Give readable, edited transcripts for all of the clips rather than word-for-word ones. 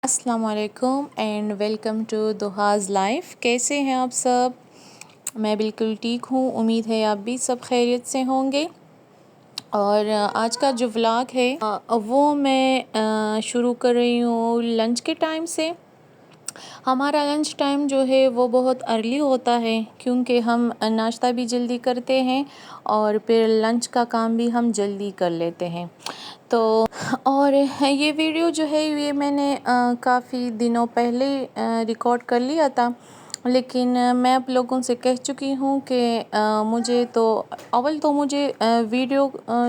السلام علیکم and welcome to دہاز life. کیسے ہیں آپ سب؟ میں بالکل ٹھیک ہوں، امید ہے آپ بھی سب خیریت سے ہوں گے۔ اور آج کا جو ولاگ ہے وہ میں شروع کر رہی ہوں لنچ کے ٹائم سے۔ ہمارا لنچ ٹائم جو ہے وہ بہت ارلی ہوتا ہے، کیونکہ ہم ناشتہ بھی جلدی کرتے ہیں اور پھر لنچ کا کام بھی ہم جلدی کر لیتے ہیں۔ تو اور یہ ویڈیو جو ہے یہ میں نے کافی دنوں پہلے ریکارڈ کر لیا تھا، لیکن میں آپ لوگوں سے کہہ چکی ہوں کہ مجھے مجھے ویڈیو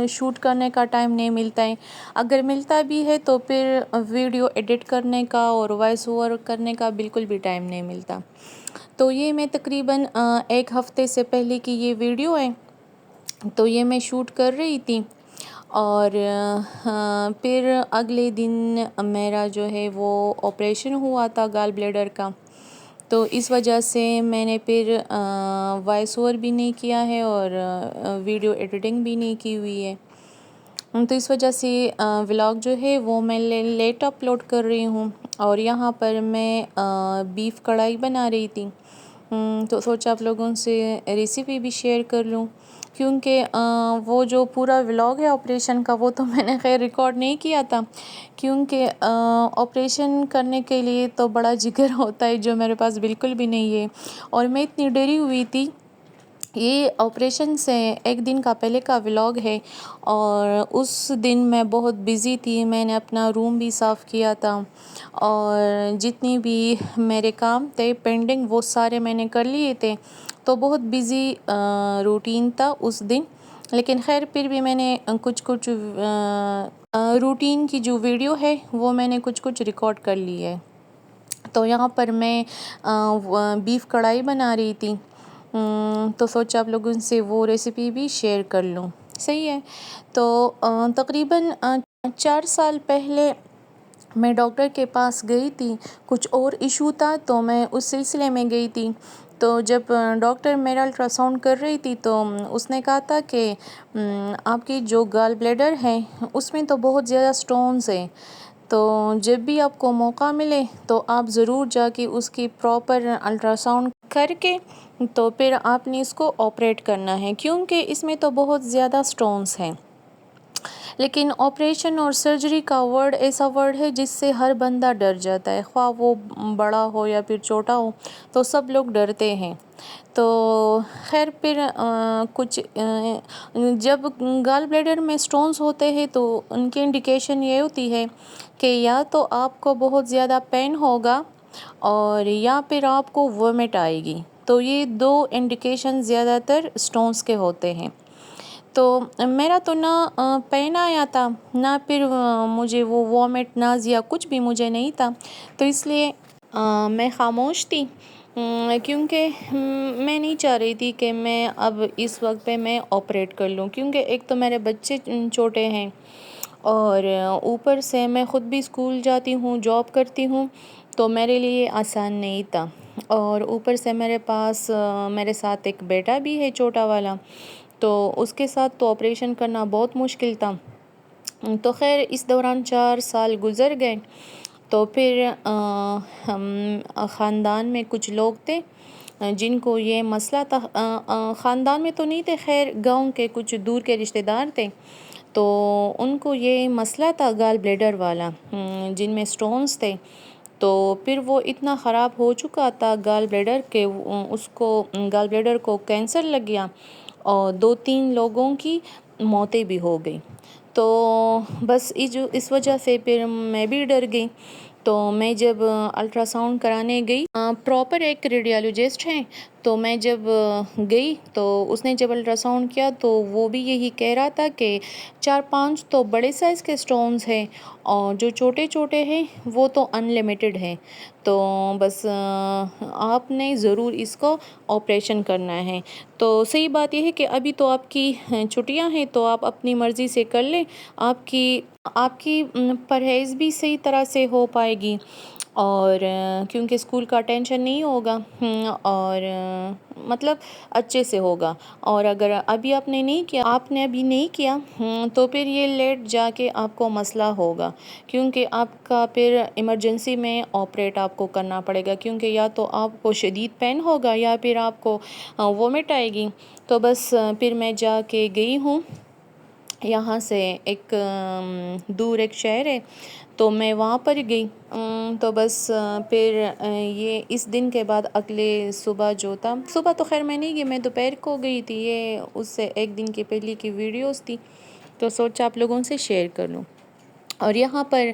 شوٹ کرنے کا ٹائم نہیں ملتا ہے۔ اگر ملتا بھی ہے تو پھر ویڈیو ایڈٹ کرنے کا اور وائس اوور کرنے کا بالکل بھی ٹائم نہیں ملتا۔ تو یہ میں تقریباً ایک ہفتے سے پہلے کی یہ ویڈیو ہے، تو یہ میں شوٹ کر رہی تھی اور پھر اگلے دن میرا جو ہے وہ آپریشن ہوا تھا گال بلیڈر کا، تو اس وجہ سے میں نے پھر وائس اوور بھی نہیں کیا ہے اور ویڈیو ایڈیٹنگ بھی نہیں کی ہوئی ہے۔ تو اس وجہ سے ولاگ جو ہے وہ میں لیٹ اپلوڈ کر رہی ہوں، اور یہاں پر میں بیف کڑھائی بنا رہی تھی، تو سوچا آپ لوگوں سے ریسیپی بھی شیئر کر لوں، کیونکہ وہ جو پورا ولاگ ہے آپریشن کا وہ تو میں نے خیر ریکارڈ نہیں کیا تھا، کیونکہ آپریشن کرنے کے لیے تو بڑا جگر ہوتا ہے جو میرے پاس بالکل بھی نہیں ہے، اور میں اتنی ڈری ہوئی تھی۔ یہ آپریشن سے ایک دن کا پہلے کا ولاگ ہے، اور اس دن میں بہت بزی تھی، میں نے اپنا روم بھی صاف کیا تھا اور جتنی بھی میرے کام تھے پینڈنگ وہ سارے میں نے کر لیے تھے، تو بہت بزی روٹین تھا اس دن، لیکن خیر پھر بھی میں نے کچھ روٹین کی جو ویڈیو ہے وہ میں نے کچھ ریکارڈ کر لی ہے۔ تو یہاں پر میں بیف کڑھائی بنا رہی تھی، تو سوچا آپ لوگوں سے وہ ریسیپی بھی شیئر کر لوں، صحیح ہے۔ تو تقریباً 4 سال پہلے میں ڈاکٹر کے پاس گئی تھی، کچھ اور ایشو تھا تو میں اس سلسلے میں گئی تھی۔ تو جب ڈاکٹر میرا الٹرا ساؤنڈ کر رہی تھی تو اس نے کہا تھا کہ آپ کی جو گال بلیڈر ہے اس میں تو بہت زیادہ سٹونز ہیں، تو جب بھی آپ کو موقع ملے تو آپ ضرور جا کے اس کی پراپر الٹرا ساؤنڈ کر کے تو پھر آپ نے اس کو آپریٹ کرنا ہے، کیونکہ اس میں تو بہت زیادہ سٹونز ہیں۔ لیکن آپریشن اور سرجری کا ورڈ ایسا ورڈ ہے جس سے ہر بندہ ڈر جاتا ہے، خواہ وہ بڑا ہو یا پھر چھوٹا ہو، تو سب لوگ ڈرتے ہیں۔ تو خیر پھر جب گال بلیڈر میں سٹونز ہوتے ہیں تو ان کی انڈیکیشن یہ ہوتی ہے کہ یا تو آپ کو بہت زیادہ پین ہوگا اور یا پھر آپ کو وومٹ آئے گی، تو یہ 2 انڈیکیشن زیادہ تر سٹونز کے ہوتے ہیں۔ تو میرا تو نہ پین آیا تھا، نہ پھر مجھے وہ وومٹ نازیا کچھ بھی مجھے نہیں تھا، تو اس لیے میں خاموش تھی، کیونکہ میں نہیں چاہ رہی تھی کہ میں اب اس وقت پہ میں آپریٹ کر لوں، کیونکہ ایک تو میرے بچے چھوٹے ہیں اور اوپر سے میں خود بھی اسکول جاتی ہوں، جاب کرتی ہوں، تو میرے لیے آسان نہیں تھا، اور اوپر سے میرے ساتھ ایک بیٹا بھی ہے چھوٹا والا، تو اس کے ساتھ تو آپریشن کرنا بہت مشکل تھا۔ تو خیر اس دوران 4 سال گزر گئے، تو پھر ہم خاندان میں کچھ لوگ تھے جن کو یہ مسئلہ تھا، خاندان میں تو نہیں تھے، خیر گاؤں کے کچھ دور کے رشتہ دار تھے، تو ان کو یہ مسئلہ تھا گال بلیڈر والا، جن میں سٹونز تھے، تو پھر وہ اتنا خراب ہو چکا تھا گال بلیڈر کہ گال بلیڈر کو کینسر لگ گیا اور 2-3 لوگوں کی موتیں بھی ہو گئی۔ تو بس اس وجہ سے پھر میں بھی ڈر گئی، تو میں جب الٹرا ساؤنڈ کرانے گئی، پراپر ایک ریڈیالوجسٹ ہیں، تو میں جب گئی تو اس نے جب الٹرا ساؤنڈ کیا تو وہ بھی یہی کہہ رہا تھا کہ 4-5 تو بڑے سائز کے سٹونز ہیں اور جو چھوٹے چھوٹے ہیں وہ تو انلیمیٹڈ ہیں، تو بس آپ نے ضرور اس کو آپریشن کرنا ہے۔ تو صحیح بات یہ ہے کہ ابھی تو آپ کی چھٹیاں ہیں تو آپ اپنی مرضی سے کر لیں، آپ کی پرہیز بھی صحیح طرح سے ہو پائے گی، اور کیونکہ اسکول کا ٹینشن نہیں ہوگا اور مطلب اچھے سے ہوگا. اور اگر ابھی آپ نے ابھی نہیں کیا تو پھر یہ لیٹ جا کے آپ کو مسئلہ ہوگا، کیونکہ آپ کا پھر ایمرجنسی میں آپریٹ آپ کو کرنا پڑے گا، کیونکہ یا تو آپ کو شدید پین ہوگا یا پھر آپ کو وومٹ آئے گی. تو بس پھر میں جا کے گئی ہوں، یہاں سے ایک دور ایک شہر ہے تو میں وہاں پر گئی. تو بس پھر یہ اس دن کے بعد اگلے صبح جو تھا، صبح تو خیر میں نہیں گئی، میں دوپہر کو گئی تھی، یہ اس سے ایک دن کی پہلے کی ویڈیوز تھی تو سوچا آپ لوگوں سے شیئر کر لوں. اور یہاں پر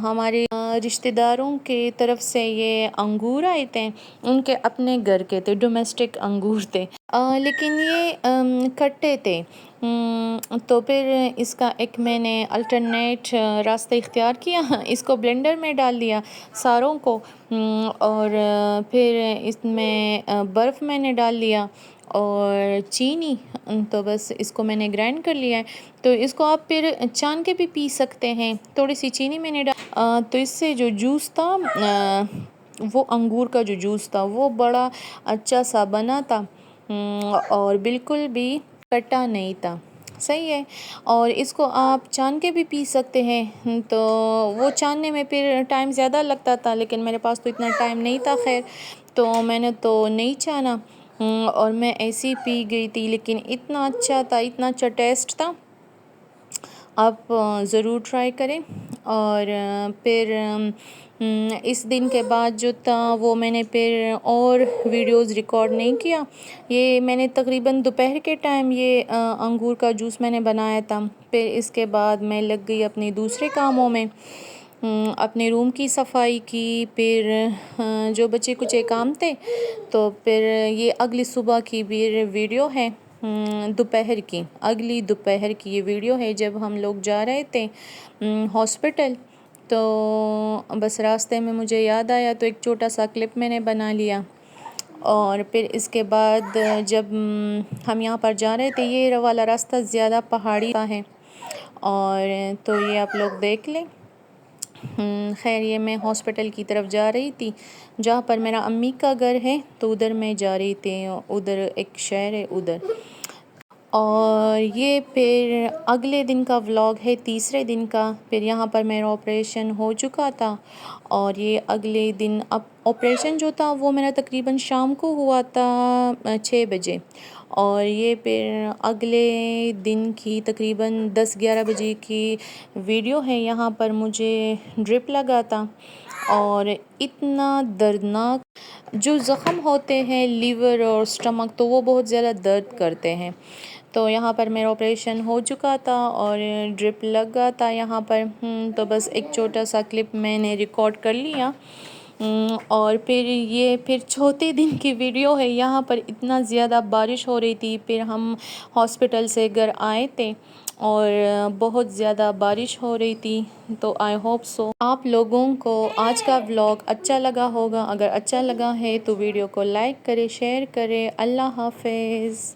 ہمارے رشتہ داروں کی طرف سے یہ انگور آئے تھے، ان کے اپنے گھر کے تھے، ڈومیسٹک انگور تھے، لیکن یہ کھٹے تھے. تو پھر اس کا ایک میں نے الٹرنیٹ راستہ اختیار کیا، اس کو بلینڈر میں ڈال دیا ساروں کو، اور پھر اس میں برف میں نے ڈال لیا اور چینی، تو بس اس کو میں نے گرائنڈ کر لیا ہے. تو اس کو آپ پھر چھان کے بھی پی سکتے ہیں. تھوڑی سی چینی میں نے تو اس سے جو جوس تھا، وہ انگور کا جو جوس تھا وہ بڑا اچھا سا بنا تھا اور بالکل بھی کھٹا نہیں تھا. صحیح ہے. اور اس کو آپ چھان کے بھی پی سکتے ہیں. تو وہ چھاننے میں پھر ٹائم زیادہ لگتا تھا، لیکن میرے پاس تو اتنا ٹائم نہیں تھا، خیر تو میں نے تو نہیں چھانا اور میں ایسے ہی پی گئی تھی. لیکن اتنا اچھا تھا، اتنا اچھا ٹیسٹ تھا، آپ ضرور ٹرائی کریں. اور پھر اس دن کے بعد جو تھا وہ میں نے پھر اور ویڈیوز ریکارڈ نہیں کیا. یہ میں نے تقریباً دوپہر کے ٹائم یہ انگور کا جوس میں نے بنایا تھا. پھر اس کے بعد میں لگ گئی اپنے دوسرے کاموں میں، اپنے روم کی صفائی کی، پھر جو بچے کچھ کام تھے. تو پھر یہ اگلی صبح کی بھی ویڈیو ہے، اگلی دوپہر کی یہ ویڈیو ہے جب ہم لوگ جا رہے تھے ہاسپٹل. تو بس راستے میں مجھے یاد آیا تو ایک چھوٹا سا کلپ میں نے بنا لیا. اور پھر اس کے بعد جب ہم یہاں پر جا رہے تھے، یہ والا راستہ زیادہ پہاڑی کا ہے، اور تو یہ آپ لوگ دیکھ لیں. خیر یہ میں ہاسپٹل کی طرف جا رہی تھی جہاں پر میرا امی کا گھر ہے، تو ادھر میں جا رہی تھی، ادھر ایک شہر ہے ادھر. اور یہ پھر اگلے دن کا ولاگ ہے، تیسرے دن کا. پھر یہاں پر میرا آپریشن ہو چکا تھا، اور یہ اگلے دن آپریشن جو تھا وہ میرا تقریباً شام کو ہوا تھا 6 بجے. اور یہ پھر اگلے دن کی تقریباً 10-11 بجے کی ویڈیو ہے. یہاں پر مجھے ڈرپ لگا تھا، اور اتنا دردناک، جو زخم ہوتے ہیں لیور اور سٹمک تو وہ بہت زیادہ درد کرتے ہیں. تو یہاں پر میرا آپریشن ہو چکا تھا اور ڈرپ لگا تھا یہاں پر. تو بس ایک چھوٹا سا کلپ میں نے ریکارڈ کر لیا. اور پھر یہ چوتھے دن کی ویڈیو ہے. یہاں پر اتنا زیادہ بارش ہو رہی تھی، پھر ہم ہاسپٹل سے گھر آئے تھے اور بہت زیادہ بارش ہو رہی تھی. تو آئی ہوپ سو آپ لوگوں کو آج کا ولاگ اچھا لگا ہوگا. اگر اچھا لگا ہے تو ویڈیو کو لائک کرے، شیئر کرے. اللہ حافظ.